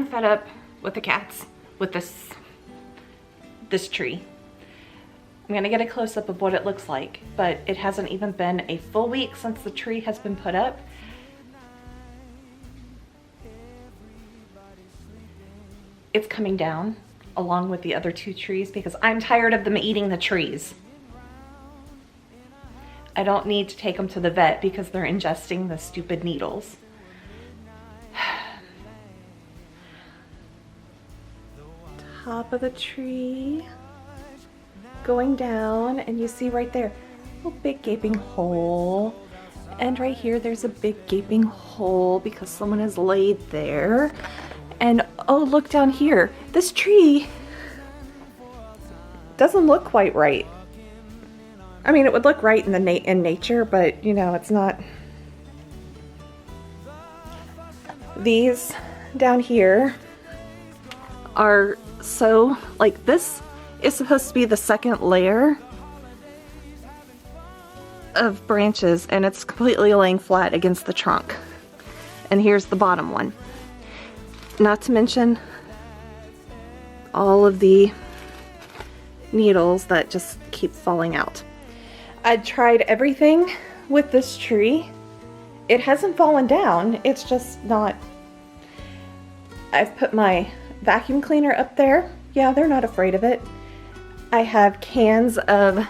fed up with the cats, with this tree. I'm gonna get a close-up of what it looks like, but it hasn't even been a full week since the tree has been put up. It's coming down along with the other two trees because I'm tired of them eating the trees. I don't need to take them to the vet because they're ingesting the stupid needles. Top of the tree going down, and you see right there a big gaping hole, and right here there's a big gaping hole because someone has laid there. And oh, look down here, this tree doesn't look quite right. I mean, it would look right in nature, but you know, it's not. These down here are so, like, this is supposed to be the second layer of branches, and it's completely laying flat against the trunk. And here's the bottom one. Not to mention all of the needles that just keep falling out. I tried everything with this tree. It hasn't fallen down, it's just not. I've put my vacuum cleaner up there. Yeah, they're not afraid of it. I have cans of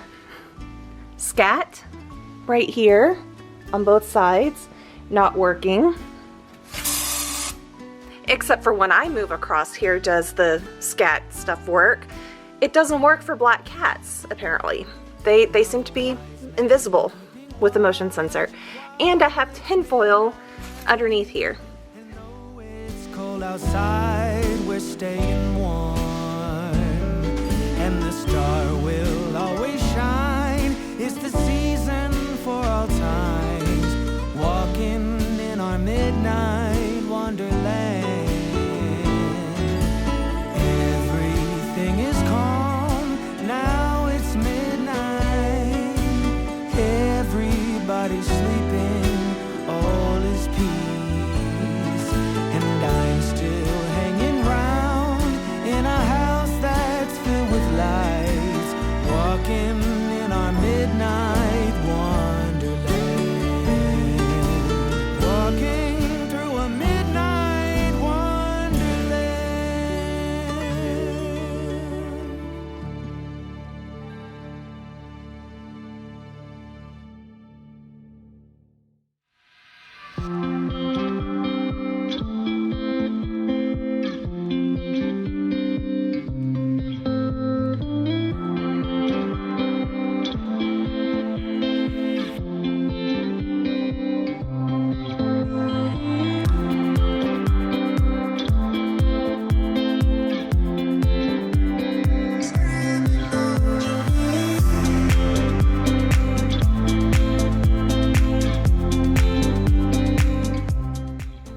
scat right here on both sides, not working. Except for when I move across here, does the scat stuff work? It doesn't work for black cats, apparently. They seem to be invisible with the motion sensor. And I have tinfoil underneath here. It's cold outside, we're staying warm, and the star will always shine. It's the season for all times, walking in our midnight wonderland. Everything is calm, now it's midnight. Everybody's sleeping, all is peace, and I'm still hanging round in a house that's filled with lights, walking in our midnight wonderland, walking through a midnight wonderland.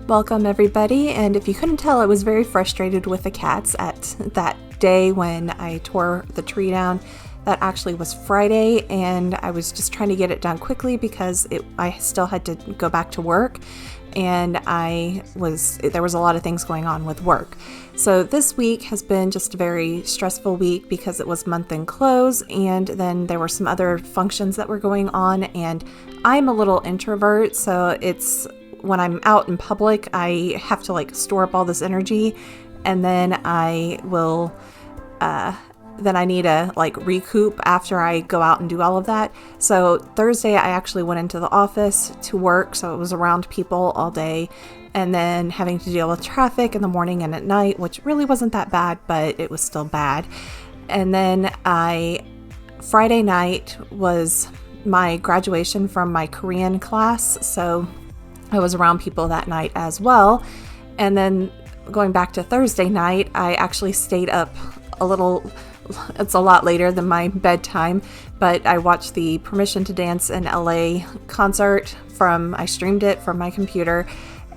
Welcome everybody, and if you couldn't tell, I was very frustrated with the cats at that day when I tore the tree down. That actually was Friday, and I was just trying to get it done quickly because I still had to go back to work, and there was a lot of things going on with work. So this week has been just a very stressful week because it was month-end close, and then there were some other functions that were going on, and I'm a little introvert, so when I'm out in public, I have to like store up all this energy, and then I will, then I need to like recoup after I go out and do all of that. So Thursday, I actually went into the office to work, so it was around people all day, and then having to deal with traffic in the morning and at night, which really wasn't that bad, but it was still bad. And then Friday night was my graduation from my Korean class, so I was around people that night as well. And then going back to Thursday night, I actually stayed up a little. It's a lot later than my bedtime, but I watched the Permission to Dance in LA concert I streamed it from my computer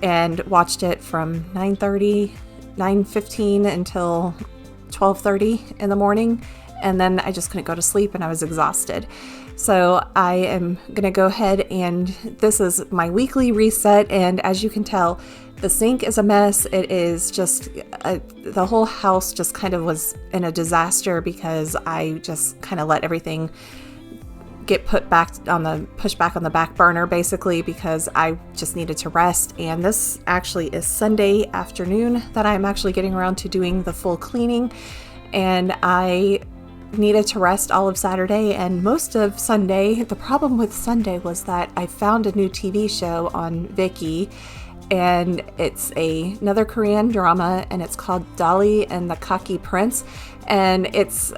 and watched it from 9:15 until 12:30 in the morning. And then I just couldn't go to sleep and I was exhausted. So I am gonna go ahead, and this is my weekly reset, and as you can tell, the sink is a mess. It is just, the whole house just kind of was in a disaster because I just kind of let everything get pushed back on the back burner, basically, because I just needed to rest. And this actually is Sunday afternoon that I'm actually getting around to doing the full cleaning, and I needed to rest all of Saturday and most of Sunday. The problem with Sunday was that I found a new TV show on Viki, and it's another Korean drama, and it's called Dolly and the Cocky Prince, and it's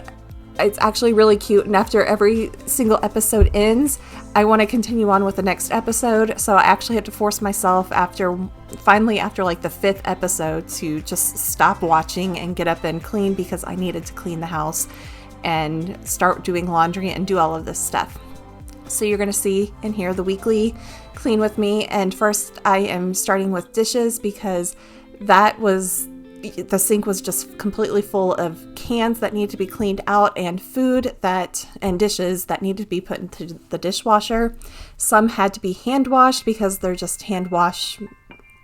actually really cute. And after every single episode ends, I want to continue on with the next episode. So I actually had to force myself after like the 5th episode to just stop watching and get up and clean, because I needed to clean the house and start doing laundry and do all of this stuff. So you're going to see in here the weekly clean with me. And first I am starting with dishes, because the sink was just completely full of cans that need to be cleaned out, and and dishes that needed to be put into the dishwasher. Some had to be hand washed because they're just hand wash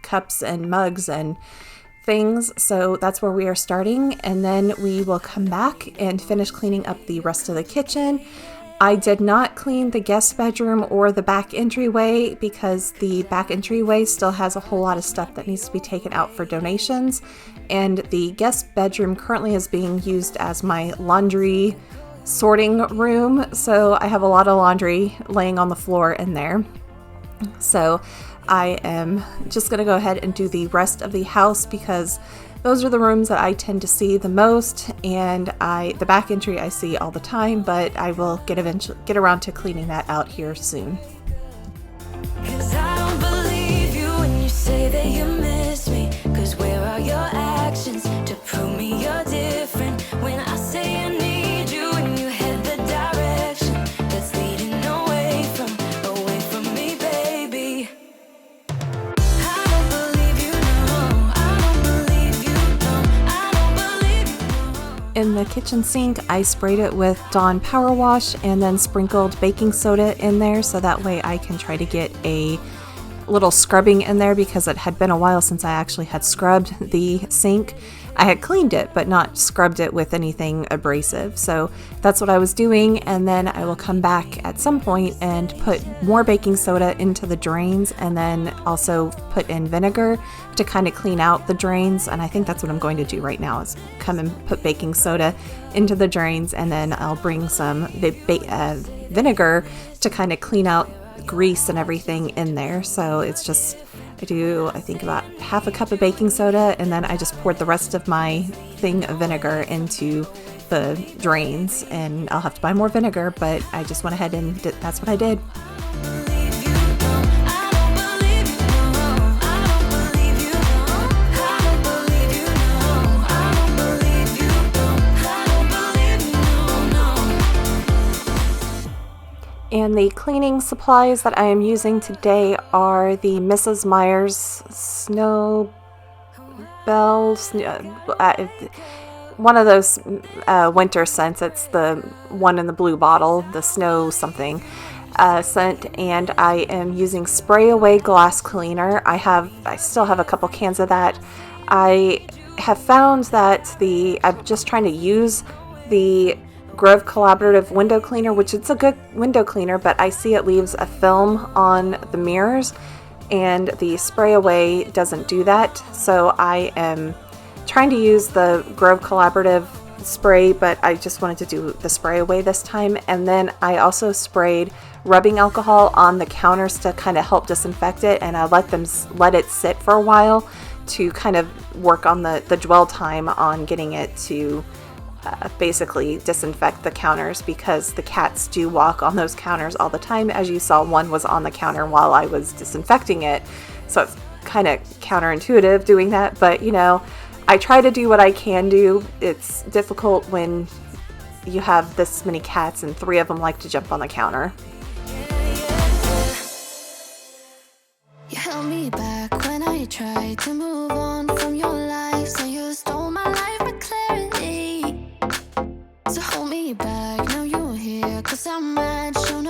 cups and mugs and things. So that's where we are starting, and then we will come back and finish cleaning up the rest of the kitchen. I did not clean the guest bedroom or the back entryway, because the back entryway still has a whole lot of stuff that needs to be taken out for donations, and the guest bedroom currently is being used as my laundry sorting room, so I have a lot of laundry laying on the floor in there. So I am just going to go ahead and do the rest of the house, because those are the rooms that I tend to see the most, and the back entry I see all the time, but I will get around to cleaning that out here soon. 'Cause I don't believe you when you say that you miss me. 'Cause where are your actions to prove me you're different? When I say I need you and you head the direction that's leading away from me, baby. I don't believe you, no. I don't believe you, no. I don't believe you, no. In the kitchen sink, I sprayed it with Dawn Power Wash and then sprinkled baking soda in there, so that way I can try to get a little scrubbing in there, because it had been a while since I actually had scrubbed the sink. I had cleaned it, but not scrubbed it with anything abrasive. So that's what I was doing. And then I will come back at some point and put more baking soda into the drains, and then also put in vinegar to kind of clean out the drains. And I think that's what I'm going to do right now, is come and put baking soda into the drains, and then I'll bring some vinegar to kind of clean out grease and everything in there. So it's just, I think about half a cup of baking soda, and then I just poured the rest of my thing of vinegar into the drains, and I'll have to buy more vinegar, but I just went ahead and that's what I did. And the cleaning supplies that I am using today are the Mrs. Meyer's Snow Bells, one of those winter scents. It's the one in the blue bottle, the snow something scent, and I am using Spray Away Glass Cleaner. I still have a couple cans of that. I have found that I'm just trying to use the Grove Collaborative window cleaner, which it's a good window cleaner, but I see it leaves a film on the mirrors, and the Spray Away doesn't do that. So I am trying to use the Grove Collaborative spray, but I just wanted to do the Spray Away this time. And then I also sprayed rubbing alcohol on the counters to kind of help disinfect it, and I let it sit for a while to kind of work on the dwell time on getting it to basically disinfect the counters, because the cats do walk on those counters all the time. As you saw, one was on the counter while I was disinfecting it, so it's kind of counterintuitive doing that, but I try to do what I can do. It's difficult when you have this many cats and 3 of them like to jump on the counter. You held me back when I tried to move on from your life, so you stole my life with clarity. So hold me back, now you're here, 'cause I'm mad, shown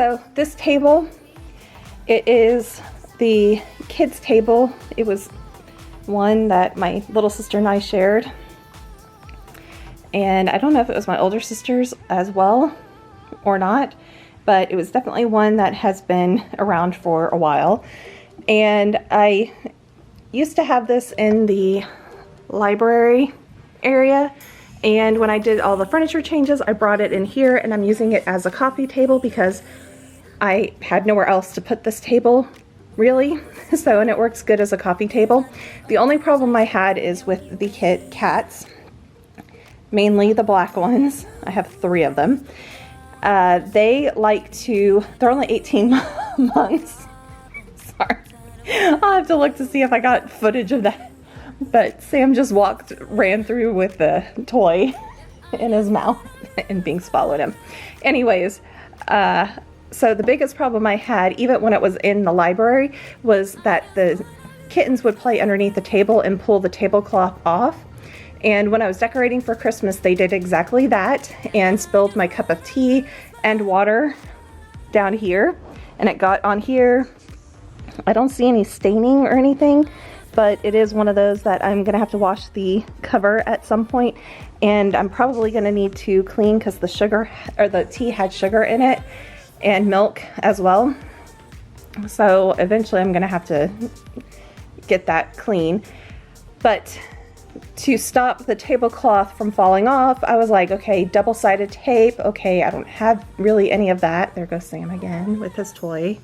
So this table, it is the kids' table. It was one that my little sister and I shared. And I don't know if it was my older sister's as well or not, but it was definitely one that has been around for a while. And I used to have this in the library area, and when I did all the furniture changes, I brought it in here, and I'm using it as a coffee table because I had nowhere else to put this table, really. So, and it works good as a coffee table. The only problem I had is with the cats, mainly the black ones. I have 3 of them. They like to, they're only 18 months. Sorry. I'll have to look to see if I got footage of that. But Sam just ran through with the toy in his mouth and Binks followed him. Anyways, so the biggest problem I had, even when it was in the library, was that the kittens would play underneath the table and pull the tablecloth off. And when I was decorating for Christmas, they did exactly that and spilled my cup of tea and water down here. And it got on here. I don't see any staining or anything, but it is one of those that I'm gonna have to wash the cover at some point, and I'm probably gonna need to clean because the sugar, or the tea had sugar in it and milk as well. So eventually I'm gonna have to get that clean. But to stop the tablecloth from falling off, I was like, okay, double-sided tape. Okay, I don't have really any of that. There goes Sam again with his toy.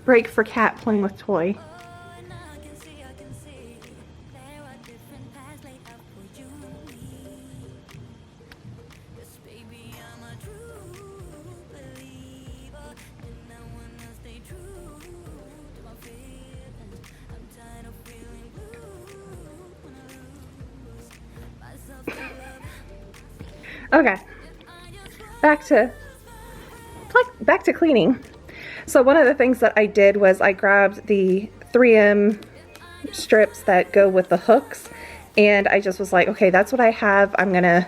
Break for cat playing with toy. Okay, back to cleaning. So one of the things that I did was I grabbed the 3M strips that go with the hooks, and I just was like, okay, that's what I have. I'm gonna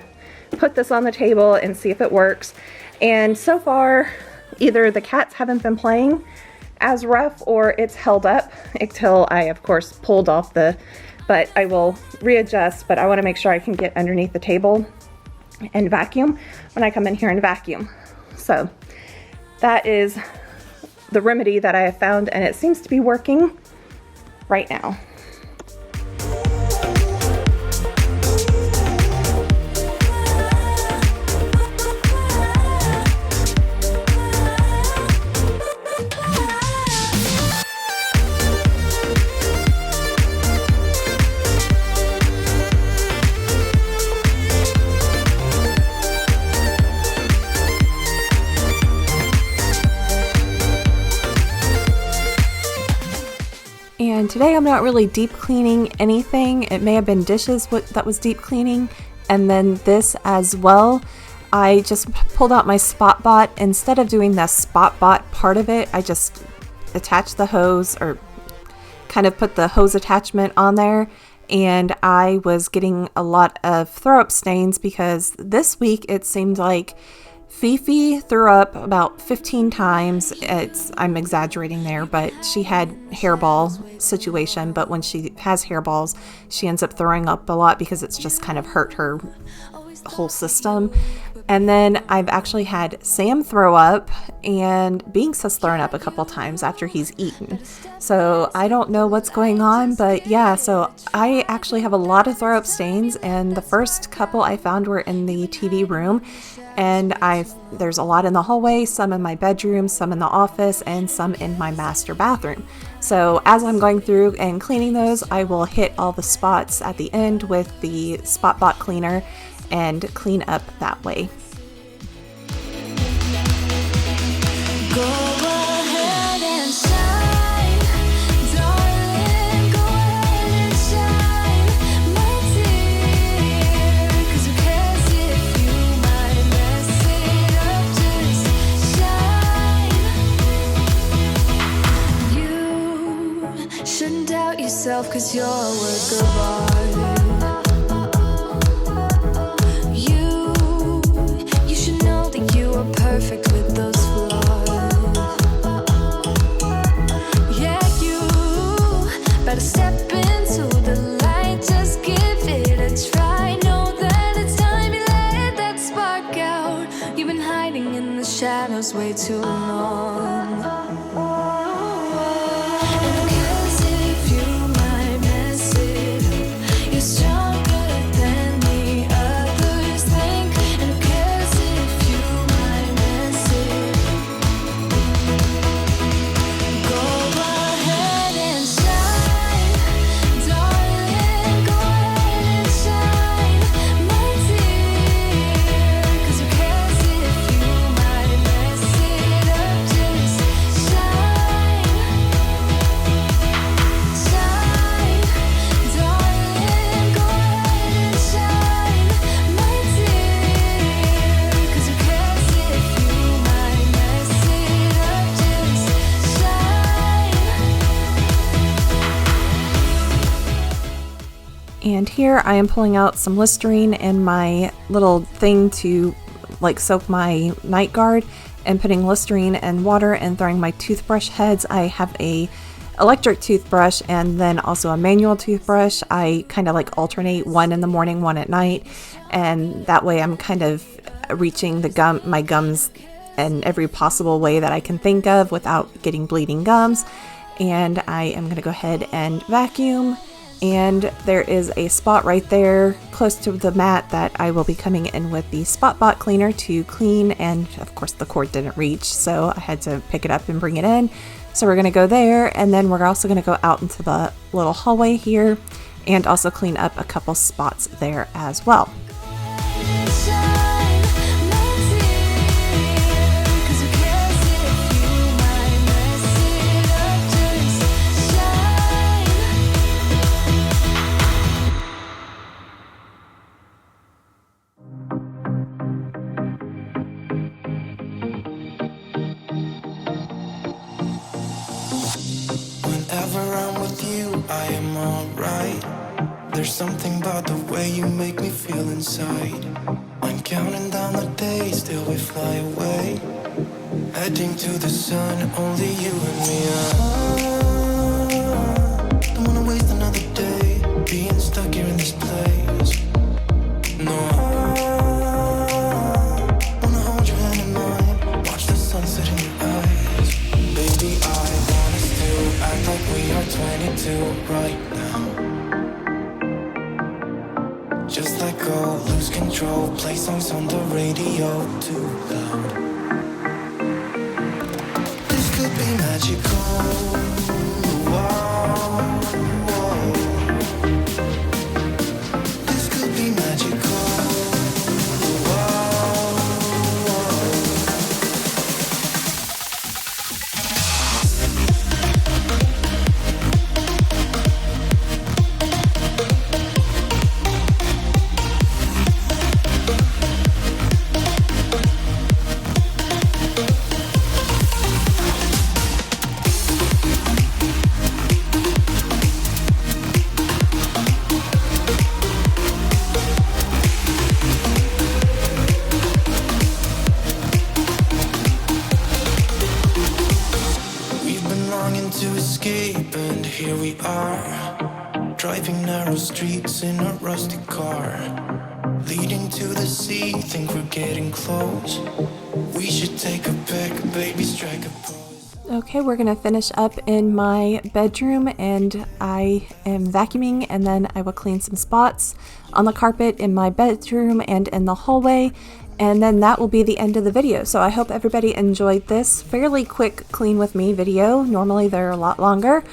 put this on the table and see if it works. And so far, either the cats haven't been playing as rough or it's held up until I, of course, pulled off but I will readjust, but I wanna make sure I can get underneath the table and vacuum when I come in here and vacuum. So that is the remedy that I have found, and it seems to be working right now. And today I'm not really deep cleaning anything. It may have been dishes that was deep cleaning, and then this as well. I just pulled out my SpotBot. Instead of doing the SpotBot part of it, I just attached the hose, or kind of put the hose attachment on there, and I was getting a lot of throw up stains because this week it seemed like Fifi threw up about 15 times. I'm exaggerating there, but she had hairball situation, but when she has hairballs, she ends up throwing up a lot because it's just kind of hurt her whole system. And then I've actually had Sam throw up, and Binks has thrown up a couple times after he's eaten. So I don't know what's going on, but yeah, so I actually have a lot of throw up stains, and the first couple I found were in the TV room, and there's a lot in the hallway, some in my bedroom, some in the office, and some in my master bathroom. So as I'm going through and cleaning those, I will hit all the spots at the end with the SpotBot cleaner and clean up that way. Go ahead and shine, darling, go ahead and shine, my dear, 'cause who cares if you might mess it up, just shine. You shouldn't doubt yourself, 'cause you're a work of art. perfect with those flaws. Yeah, you better step into the light, just give it a try. Know that it's time you let that spark out. You've been hiding in the shadows way too long. And here I am pulling out some Listerine and my little thing to like soak my night guard, and putting Listerine and water and throwing my toothbrush heads. I have a electric toothbrush and then also a manual toothbrush. I kind of like alternate, one in the morning, one at night, and that way I'm kind of reaching my gums in every possible way that I can think of without getting bleeding gums. And I am going to go ahead and vacuum. And there is a spot right there close to the mat that I will be coming in with the Spot cleaner to clean, and of course the cord didn't reach, so I had to pick it up and bring it in. So we're going to go there, and then we're also going to go out into the little hallway here and also clean up a couple spots there as well. Whenever I'm with you, I am alright. There's something about the way you make me feel inside. I'm counting down the days till we fly away, heading to the sun, only you and me. Don't wanna waste another day being stuck here in this place. No, wanna hold your hand in mine, watch the sunset in your eyes. Baby, I want us to act like we are 22 right now. Just let go, lose control, play songs on the radio too loud. This could be magical. Whoa, whoa. This could be magical. Whoa, whoa. To escape, and here we are, driving narrow streets in a rusty car, leading to the sea. Think we're getting close. We should take a pic, baby, strike a pose. Okay, we're gonna finish up in my bedroom, and I am vacuuming, and then I will clean some spots on the carpet in my bedroom and in the hallway. And then that will be the end of the video. So I hope everybody enjoyed this fairly quick clean with me video. Normally they're a lot longer,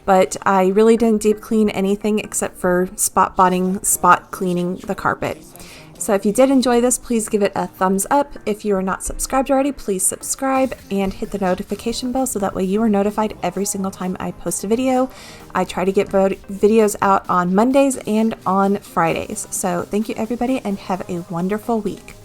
but I really didn't deep clean anything except for spot cleaning the carpet. So if you did enjoy this, please give it a thumbs up. If you are not subscribed already, please subscribe and hit the notification bell so that way you are notified every single time I post a video. I try to get videos out on Mondays and on Fridays. So thank you everybody, and have a wonderful week.